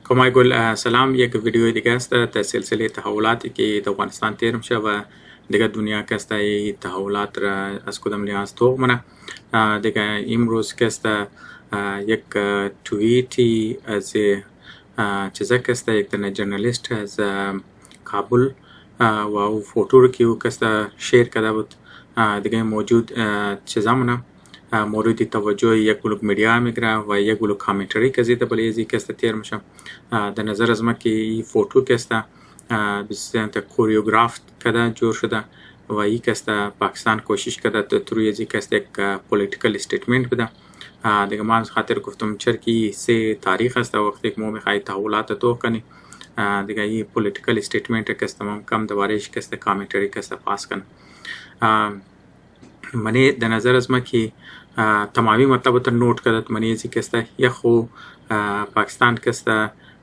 کما گل سلام. یک ویدیو دیگه است در سلسله تحولاتی که در افغانستان تیر میشه و دیگه دنیا که است تحولات را از کدام لحاظ توق منه. دیگه امروز که است یک توییتی از چیزا که است یک تنه جرنالیست از کابل و او فوتو رو که او که است شیر کرده بود دیگه موجود چیزا منه مورد توجه یک بلوک میدیا میگیره و یک بلوک کامنتری که زیده بلیزی که است تیر میشه. در نظر از ما که این فوتو که است بسیار کوریوگراف کده جور شده و این که است پاکستان کوشش کرده تروی ازی که است یک پولیتیکل استیتمنت بده. دیگه ما از خاطر گفتم چرا که سه تاریخ است وقتی که ما میخوایی تحولات تو کنی دیگه این پولیتیکل استیتمنت که است ما کم دوارش که است کامنتری که است پاس کنه. منی در نظر از ما که تمامی مطلب تا نوٹ کرد منی ازی که است یا خو پاکستان که است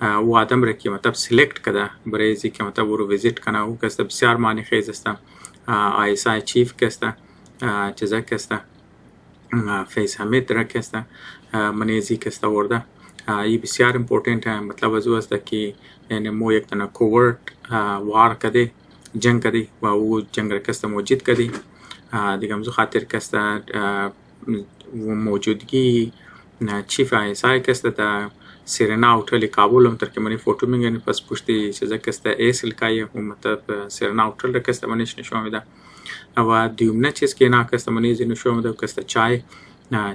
او آدم را که مطلب سلیکت کرده برای ازی که مطلب او رو ویزیت کنه او که است بسیار معنی خیز است. ISI چیف که است چیزا که است فیض حمید را که است منی ازی که است ورده این بسیار امپورتنت ہے. مطلب از او است که یعنی مو یک تنه کوورت وار کده جنگ کده و او جنگ را که است موجود کده دیگه همزو خاطر که است موجودگی چیف ISI که است در سیرنا هتل کابل هم ترکه منی فوتو میگنی پس پشتی چیزا که است ایس لکایی و مطلب سیرنا هتل را که است منیش نشون میده و دیومنه چیز که اینا که است منیزی نشون میده که است چای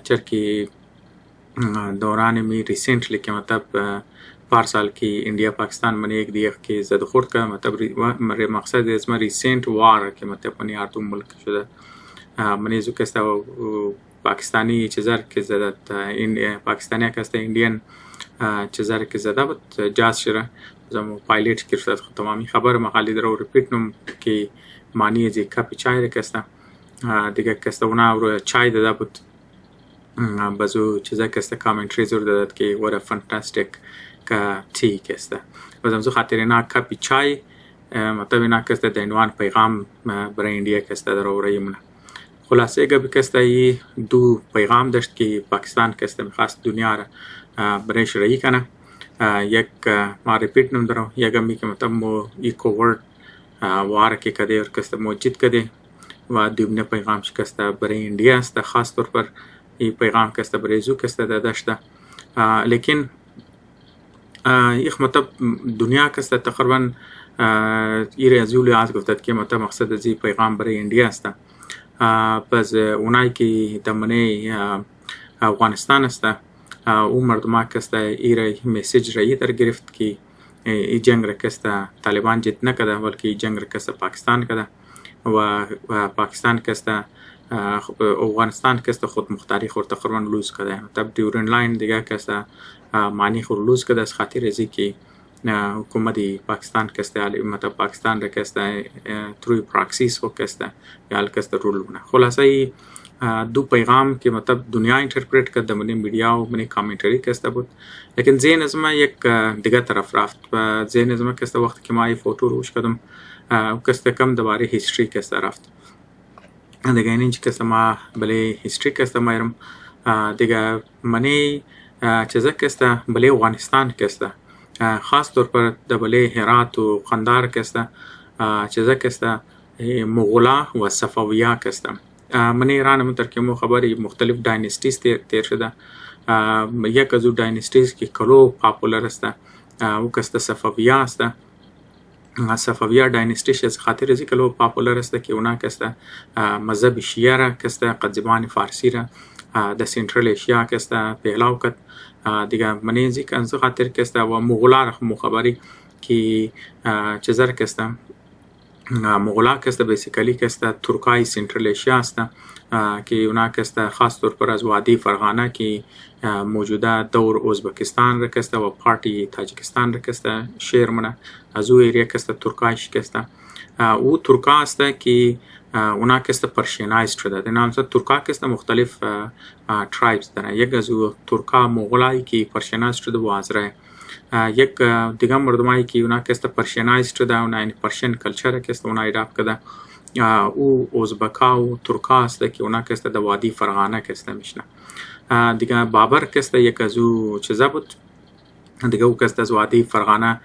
چرکی دوران می ریسنٹلی که مطلب پارسال که انڈیا پاکستان منی یک دیگه که زد خورد که مطلب مقصد از ما ریسنٹ وار که مطلب منی آرتون ملک شده منیزو که است پاکستانی چیزار که زده پاکستانی که است ایندین چیزار که زده بود جاز شده زمو پایلیت کرد تمامی خبر مقالی در رو ریپیت نم که معنی از کپی چای که است دیگه که است اونا رو چای داده بود بازو چیزا که است کامنتری زور داد که what a fantastic tea که است بازم خاطر اینا کپی چای مطلب اینا که است در عنوان پیغام برای انڈیا که است در اورای من خلاصه گبی که است ای دو پیغام داشت که پاکستان که است میخواست دنیا را برای شرعی کنه. یک ما ریپیت نم درو یکمی که مطلب مو ای کوورت وار که کده اور که است موجود کده و دومنه پیغام که است برای انڈیا است خاص طور پر این پیغام که است برای زو که است داشته لیکن یک مطلب دنیا که است تقریبا ایره از یولی از گفتد که مطلب مقصد از این پیغام برای انڈیا است پس اونایی که دمنه افغانستان است او مردم که است ایره میسیج رایی در گرفت که این جنگ را که است طالبان جد نکده بلکه این جنگ را که است پاکستان کده و پاکستان که است افغانستان که است خود مختاری خود تقریبا لوز کرده مطلب دیورن لاین دیگه که است معنی خود لوز کرده از خاطر ازی که حکومت پاکستان که است مطلب پاکستان را که است تروی پراکسیس و که است یا که است رول بونه. خلاصه دو پیغام که مطلب دنیا انترپریت کرده منی میدیا و منی کامنتری که است بود لیکن ذهن از ما یک دیگه طرف رفت و ذهن از ما که است وقتی که ما این فوتو روش کردم که است کم دوباره هیستری که است رفت دیگه اینجا که است ما بله هیستری که است ما ایرم دیگه منی چیزا که است بله افغانستان که است خاص طور پر بله هرات و قندار که است چیزا که است مغولا و صفویه که است منی ایران هم ترکیمو خبری مختلف داینستیز تیر شده یک از او داینستیز که کلو پاپولر است او که است صفویه است صفویه داینستیش از خاطر ازی کلو پاپولر است که اونا که است مذهب شیعه را که است قدزبان فارسی را در سنترال ایشیا که است پهلاو کد دیگه منی ازی که انزو خاطر که است و مغولا را مخبری که چیزر که است مغولا که است بیسیکلی که است ترکای سنترال ایشیا است که اونا که است خاص طور پر از وادی فرغانه که موجوده دور ازبکستان را که است و پارتی تاجیکستان را که است شیر منه از او ایریا که است ترکایش که است او ترکا است که اونا که است پرشینایز شده در نام ترکا که است مختلف ترایبز داره. یک از او ترکا مغولایی که پرشینایز شده و آزره یک دیگه مردمایی که اونا که است پرشینایز شده اونا یعنی پرشین کلچر که است اونا ایداپ کرده او ازبکا و ترکا است که اونا که است در وادی فرغانه که است میشنه. دیگه بابر که است یک از او چیزا بود دیگه او کسته از وادی فرغانه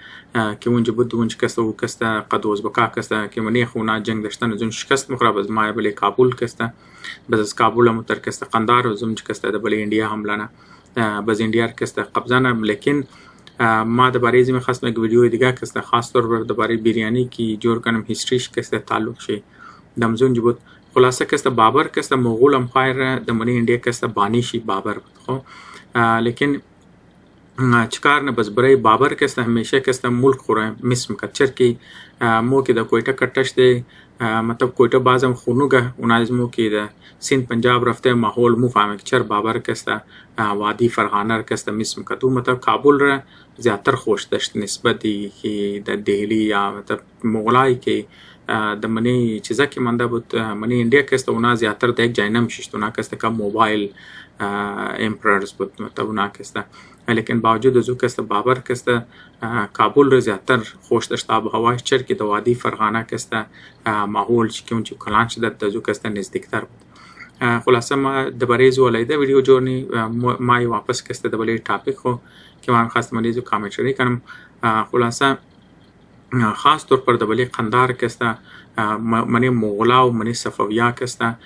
که اونجا بود اونجا کسته او کسته قد ازبکا کسته که منی خونا جنگ داشتن از اون شکست مخوره باز مای بلی کابل کسته باز از کابل هم تر کسته قندار و زوم کسته ده بلی انډیا حمله نه باز انډیا کسته قبضه نه لیکن ما د بارے زمي خاص یک ویډیو دیگه کسته خاص طور پر د بارے بریانی کی جوړ کنم هیستریش کسته تعلق شي دمزون جبوت خلاصه کسته بابر کسته مغول امپایر د منی انډیا کسته بانی شي بابر خو لیکن چکار نه بس برای بابر کسته همیشه کسته ملک خوره مثل کچر کی مو کې د کوئټه کټش دی مطلب کوئټه بازم خونوگه اونایز مو کې د سند پنجاب رفته ماحول مو فهمه چر بابر کسته وادی فرغانه کسته مثل کتو مطلب کابل را زیاتر خوش داشت نسبت دی د دهلی یا مطلب مغلای کې د منی چیزا که منده بود منی انډیا کسته اونا زیاتر د یک جای نمیشت اونا کسته که موبایل امپررز بود مطلب اونا کسته لیکن باوجود از او کسته بابر کسته کابل رو زیاتر خوش داشت آب و هوایش چر که د وادی فرغانه کسته ماحول چې کوم چې کلان شدت د زو کسته نزدیکتر بود خلاصه ما د بریز ولیده ویدیو جورنی ما واپس کسته د بلی ټاپک خو که من خواست مریضو کامنټری کنم خلاصه خاص طور پر د بلی قندار کسته منی مغلا و منی صفویا کسته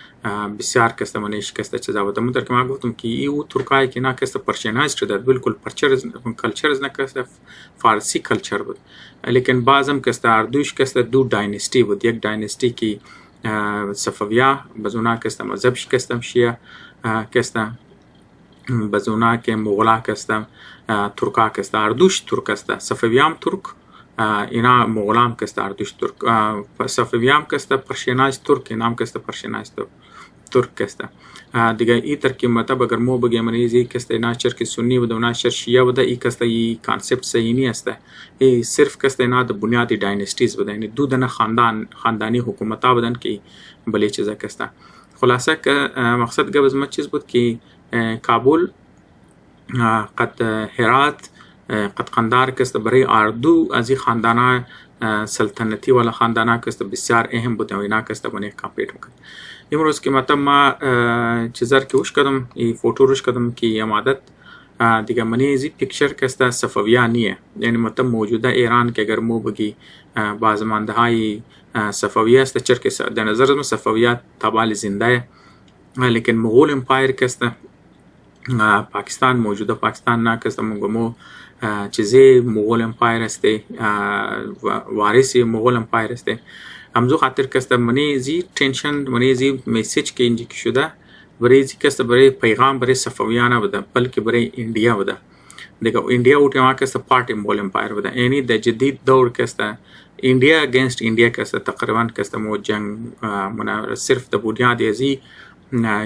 بسیار کسته منیش کسته چیزا بود من که ما گفتم که او ترکای که نا کسته پرشینایز شده بالکل کلچرز نه کسته فارسی کلچر بود لیکن بعضم کسته اردوش کسته دو داینستی بود یک داینستی که صفویا بزونا کسته مذهبش کسته شیعه کسته بزونا که مغلا کسته ترکا کسته اردوش ترک کسته صفویام ترک اینا مغولام کسته اردوش ترک صفویام کسته پرشینایز ترک اینام کسته پرشینایز ترک کسته دیگه ای ترکیب مطلب اگر مو بگیم منیزی کسته اینا چر که سنی بوده اونا چر شیعه بوده ای کسته ای کانسپت صحیح نی است ای صرف کسته اینا د بنیادی داینستیز بوده یعنی دو دنه خاندانی حکومتا بودن که بلی چیزا کسته خلاصه که مقصد قبض ما چیز بود که کابل قد هرات قد قندار کسته برای اردو از این خاندانه سلطنتی ولا خاندانه کسته بسیار اهم بود و اینا کسته بنی کامپیت میکرد امروز که مطلب ما چیزار که وش کردم ای فوتو روش کردم که امادت دیگه منی ازی پیکچر کسته صفویا نیه یعنی مطلب موجوده ایران که اگر مو بگی بازمانده های صفویه است چر که در نظر از صفویه تبال زنده لیکن مغول امپایر کسته پاکستان موجوده پاکستان نه کسته مو چیزی مغول امپایر است وارثی مغول امپایر است همزو خاطر کسته منی زی تنشن منی زی میسیج که اینجا شده برای زی کسته برای پیغام برای صفویانه بوده بلکه برای انډیا بوده دیگه انډیا اوټه ما کسته پارت مغول امپایر بوده یعنی د جدید دور کسته انډیا اگینست انډیا کسته تقریبا کسته مو جنگ منا صرف د بنیاد ازی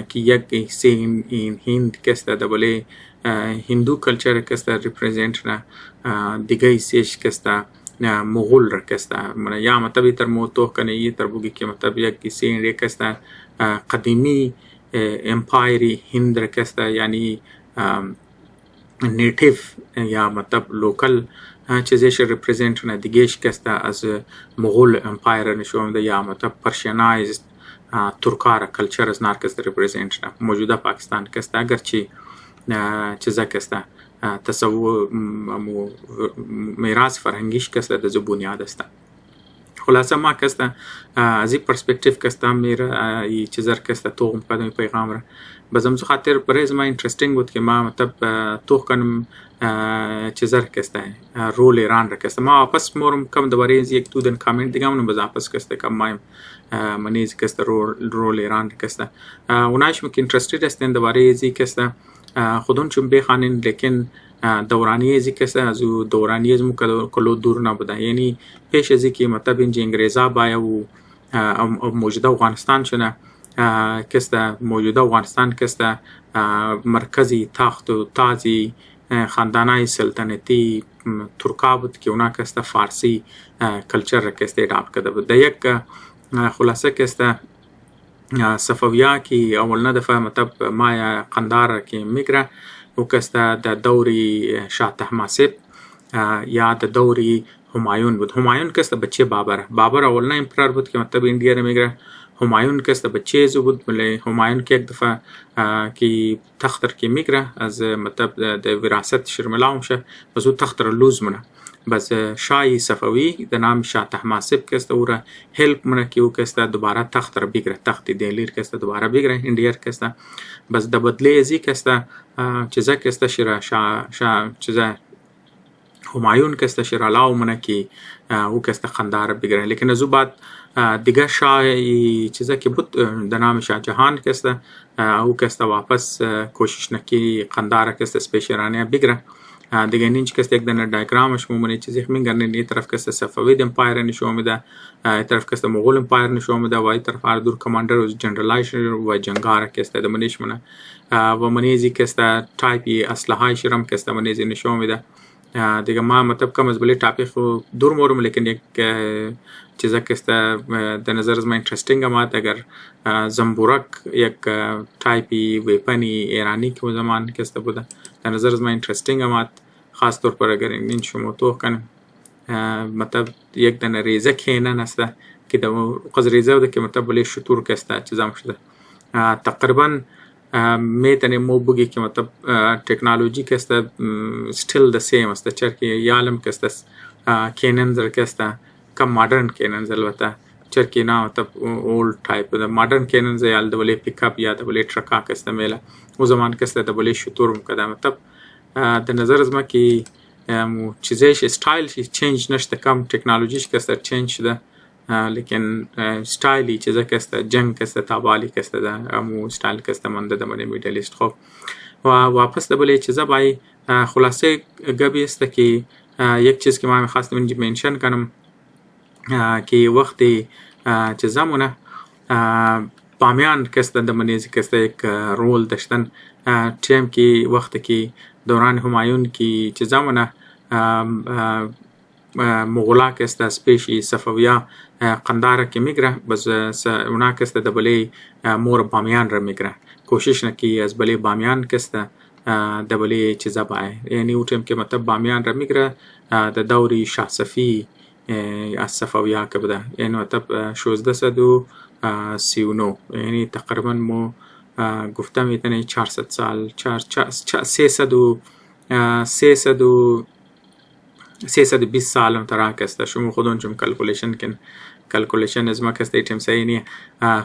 که یک سین این هند کسته د بله هندو کلچر کسته ریپرزنت نه دیگه سیش کسته مغول را کسته من یا مطلب تر موتو کنه یه تر بوگی که مطلب یک کسی این کسته قدیمی امپایری هند را کسته یعنی نیتیو یا مطلب لوکل چیزش ریپرزنت نه دیگهش کسته از مغول امپایر نشون ده یا مطلب پرشینایزد ترکار کلچر از نار کسته ریپرزنت نه موجوده پاکستان کسته اگرچه چیزا کسته تصور میراث فرهنگیش کسته د بنیاد است خلاصه ما کسته از این پرسپکتیو کسته میره ای چیزر کسته توغم قدم پیغام را بازم زو خاطر برای ما اینترستینگ بود که ما مطلب توغ کنم چیزر کسته رول ایران را کسته ما واپس مورم کم دوباره از یک دودن کامنت دیگه منو باز واپس کسته کم مایم منیز کسته رول ایران را کسته اونایش مک اینترستید هستن دوباره از کسته خودون چون بخوانین لیکن دورانی ازی کسته از دورانی از مو کلو دور نبوده یعنی پیش ازی که مطلب اینجا انگریزا بایا و موجوده افغانستان شنه کسته موجوده افغانستان کسته مرکزی تخت و تازی خاندانای سلطنتی ترکا بود که اونا کسته فارسی کلچر را کسته اداپت کرده بود ده یک خلاصه کسته صفویا که اول ندفعه مطلب مایا قندار که میگره او کسته د دوری شاه طهماسب یا د دوری همایون بود همایون کسته بچه بابر اول نه امپرر بود که مطلب انډیا را میگره همایون کس به چیزی بود، ولی همایون که یک دفعه که تخت که میگره از مطلب د وراثت شرملا میشه، بس او تخت لوز منه. بس شاه صفوی د نام شاه طهماسب کس او را هلپ منه که او کس دوباره تخت را بگیره، تخت دلیر کس دوباره بگیره اندیر کس. بس د بدله ازی کس چیزا کس شاه چیزا همایون کس شرالاو منه که او کس قندار بگیره. لیکن از او بعد دیگه شاه چیزا که بود د نام شاه جهان کس او کس واپس کوشش نکی قندار کس سپیشرانه بگیره. دیگه اینج کس یک دونه دیاگرامش میمونه چیزی میگن این طرف کس صفوی امپایر نشون میده، این طرف کس مغول امپایر نشون میده و این طرف اردور کماندر و جنرالایش و جنگار کس د منیش منه و منیزی کس تایپی اسلحه شرم کس منیزی نشون میده. دیگه ما مطلب کم از بلی تاپیک دور مورم، لیکن یک چیزا کس د نظر از ما انترستینگ آمد. اگر زنبورک یک تایپی ویپنی ایرانی که زمان کس بوده د نظر از ما انترستینگ آمد، خاص طور پر اگر این شما تو کن مطلب یک دنه ریزه کینه نسته که دو قز ریزه بوده که مطلب بلی شطور کسته چیزا شده. تقریبا میتونیم مو بگی که مطلب تکنولوژی کسته still the same است، چرکی یالم کسته کیننزر کسته کم مادرن کیننز البته چرکی نه مطلب اولد تایپ ده مادرن کیننز یال د بلی پیک اپ یا د بلی ټرکا کسته میله او زمان کسته د بلی شطور مقدم. مطلب د نظر از ما که چیزش استایل چینج نشته، کم تکنولوژیش کسته چینج شده، لیکن ستایلی چیزا کسته جنگ کسته تابالی کسته ده امو ستایل کسته منده ده منی میدل ایست. خب و واپس ده بله چیزا بای خلاصه گبی است که یک چیز که ما میخواستم اینجا منشن کنم که وقتی چیزا مونه بامیان کسته ده منیزی کسته یک رول داشتن تیم که وقتی که دوران همایون که چیزا مونه مغولا کسته سپیشی صفویا قندار که میگره، بس اونا کسته د بلی مور بامیان را میگره، کوشش نکی از بلی بامیان کسته د بلی چیزا بای. یعنی او تیم که مطلب بامیان را میگره د دوری شاه صفی از صفویا که بوده، یعنی مطلب 1639 یعنی تقریبا مو گفتم ایتنه 400 سال 320 سال هم ترا کسته شما خودون چون کلکولیشن از ما کسته ایتیم صحیح نیه.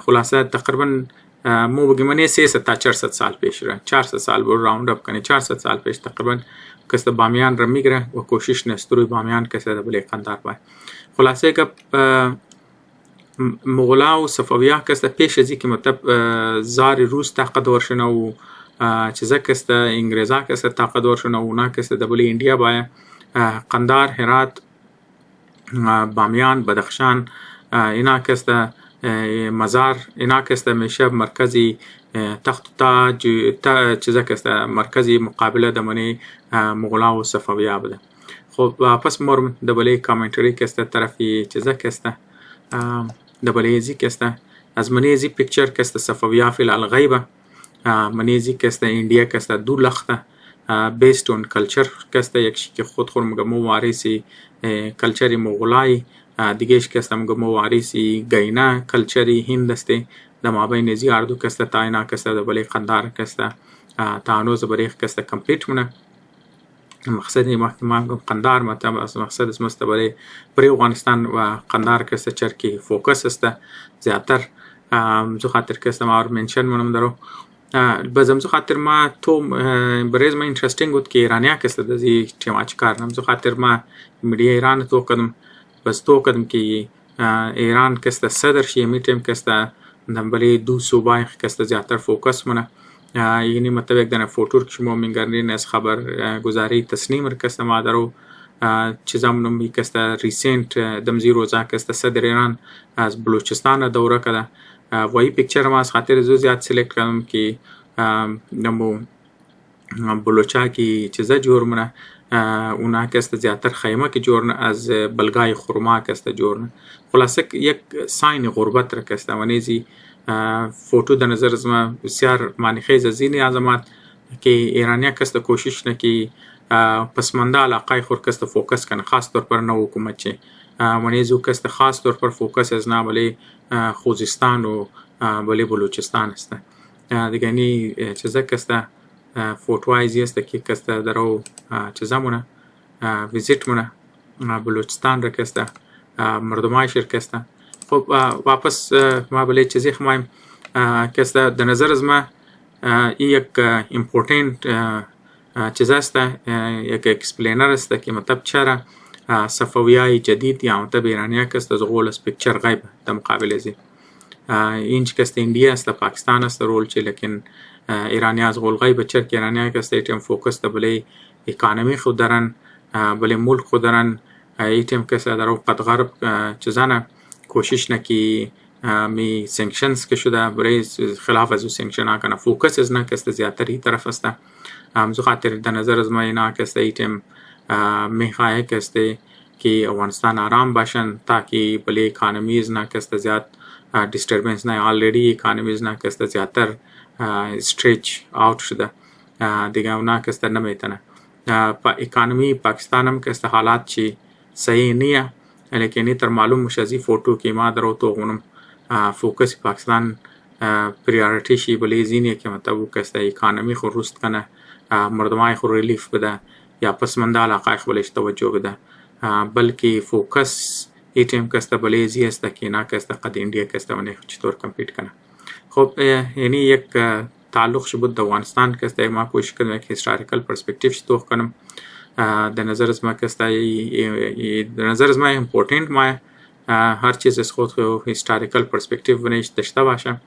خلاصه تقریبا مو بگیم منی 300 تا 400 سال پیش را 400 سال بر راوند اپ کنی 400 سال پیش تقریبا کسته بامیان را میگره و کوشش نستروی بامیان کسته ده بلی قندار بای. خلاصه که مغولا و صفویا کسته پیش ازی که مطلب زار روس تاقدور شنه و چیزا کسته انگریزا کسته تاقدور شنه و اونا کسته ده بلی اندیا بای. قندار، هرات، بامیان، بدخشان اینا کسته مزار اینا کسته میشه مرکزی تخت و تاج چیزا کسته مرکزی مقابله د منی مغولا و صفویا بوده. خب واپس مرم د بلی کامنتری کسته طرفی چیزا کسته د بلی زی کسته از منیزی پیکچر کسته صفویا فی الغیبه منیزی کسته اندیا کسته دو لخته based on culture کسته یکشی که خود خورم مو وارثی کلچری مغولای دیگهش کسته مو وارثی گینا کلچری هند استه د مابین زی اردو کسته تاینا کسته د بلی قندار کسته تانوز بریخ کسته کمپلیت مونه. مقصد ما قندار مقصد اسمسته بری افغانستان و قندار کسته چرکی فوکس استه زیادتر زو خاطر کسته ما منشن منم درو بازم زو خاطر ما تو بریز ما انترستینگ بود که ایرانیا کسته دزی تیماچ کارنم زو خاطر ما میډیا ایران تو کدم بس تو کدم که ایران کسته صدر شي میټیم کسته بلی دو صوبای کسته زیادتر فوکس منه. یعنی مطلب یک دانه فوتور که شما میگردین از خبر گزاری تصنیم کسته ما درو چیزا منم بی کسته ریسنت دمزی روزا کسته صدر ایران از بلوچستان دوره کده و این پیکچر ما از خاطر زو زیاد سلیکت کردم که نمو بلوچا کی چیزا جور منه اونا کسته زیادتر خیمه که جورنه از بلگای خورما کسته جورنه. خلاصه یک ساین غربت را کسته و نیزی فوتو در نظر از ما بسیار معنی خیز از این عظمت که ایرانیا کسته کوشش نکی پسمانده علاقه خود کست فوکس کنه، خاص طور پر نو حکومت چه منیزو کست خاص طور پر فوکس از نه بله خوزستان و بله بلوچستان است. دیگه نی چیزا کست فوتوایزی است که کست درو چیزامونه ویزیت مونه بلوچستان را کست مردمای شرکست. خب واپس ما بله چیزی خواهیم کست در نظر از ما یک امپورتنت چیز است، یک اکسپلینر است که مطلب چرا صفویای جدید یا مطلب ایرانیا کست از غول از پیکچر غیب در مقابل ازی اینچ کست اندیا است پاکستان است رول چه لیکن ایرانیا از غول غیب چر که ایرانیا کست ایتیم فوکس بله اکانومی خود دارن، بله ملک خود دارن، ایتیم کست در قد غرب چیزانه کوشش نکی می سانکشنز که شده برای خلاف از سانکشن ها کنه فوکس از نه کست زیادتری طرف است. همزو خاطر در نظر از ما اینا کست ایتیم میخواه کست که افغانستان آرام باشن تاکه بله اکانومی از نه کست زیاد دیستربنس نه، آلریدی اکانومی از نه کست زیادتر استریچ آوت شده دیگه اونا کست نمیتونه. اکانومی پاکستان هم کست حالات چی صحیح نیه، لیکن تر معلوم مشازی فوٹو که ما درو تو غنم فوکس پاکستان پریارٹی شی بله زینیه که مطلب کست اکانومی خود رست کنه، مردمای خود ریلیف بده یا پسمانده علاقه خود بلش توجه بده، بلکه فوکس ایتیم کست بله زی است که نا کست قد اندیا کست ونه چطور کمپیت کنه. خب یعنی یک تعلق شبود در افغانستان کست ما کوشش کنم یک هیستوریکل پرسپکتیو شتوخ کنم در نظر از ما کست در نظر از ما امپورتنت ما هر چیز از خود هیستوریکل پرسپکتیو بنیش داشته باشه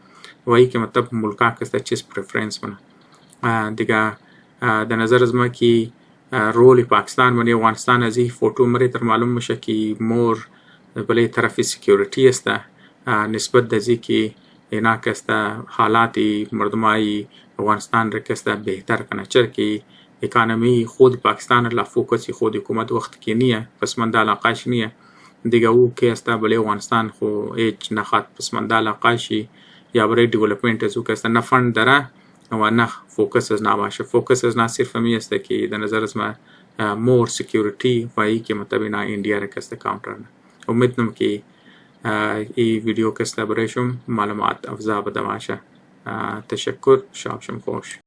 و ای که مطلب ملکا کست چیز پریفرنس بنا دیگه در نظر از ما که رول پاکستان بنی افغانستان از این فوٹو مری تر معلوم میشه که مور بله طرف سکیوریتی است نسبت دزی که اینا کست حالاتی مردمای افغانستان را کست بهتر کنه، چرا که اکانومی خود پاکستان لا فوکسی خود حکومت وقت که نیه پسمانده علاقهش نیه دیگه او که است بله افغانستان خو ایچ نخواد پسمانده علاقهشی یا برای دیولپمنت از او که است نه فند داره و نه فوکس از نباشه. فوکس از نه صرف می است که در نظر از ما مور سکیوریتی و ای که مطابق انڈیا را کست کامتر نه. امیدنم که این ویدیو کست برایشم معلومات افزا بده باشه. تشکر، شب شم خوش.